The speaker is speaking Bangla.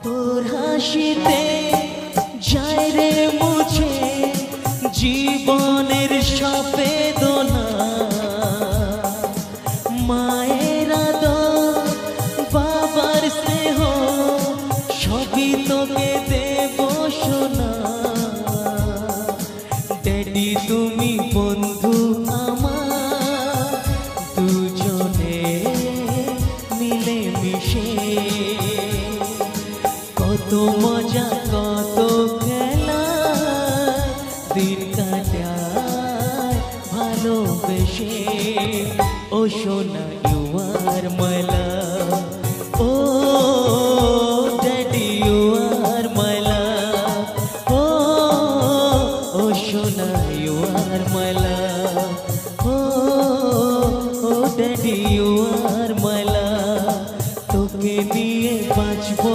তোর হাসিতে যায় রে মুছে জীবনের সব বেদনা, মায়ের আদর বাবার স্নেহ সবই তোকে দেব সোনা। ড্যাডি তুমি বন্ধু আমার, দুজনে মিলে মিশে কত মজা কত খেলা দিন কাটায় ভালোবেসে। ও সোনা ইউ আর মাই লাভ, ও daddy you are my love, ও সোনা ইউ আর মাই লাভ, ও daddy you are my love. তোকে নিয়ে বাঁচবো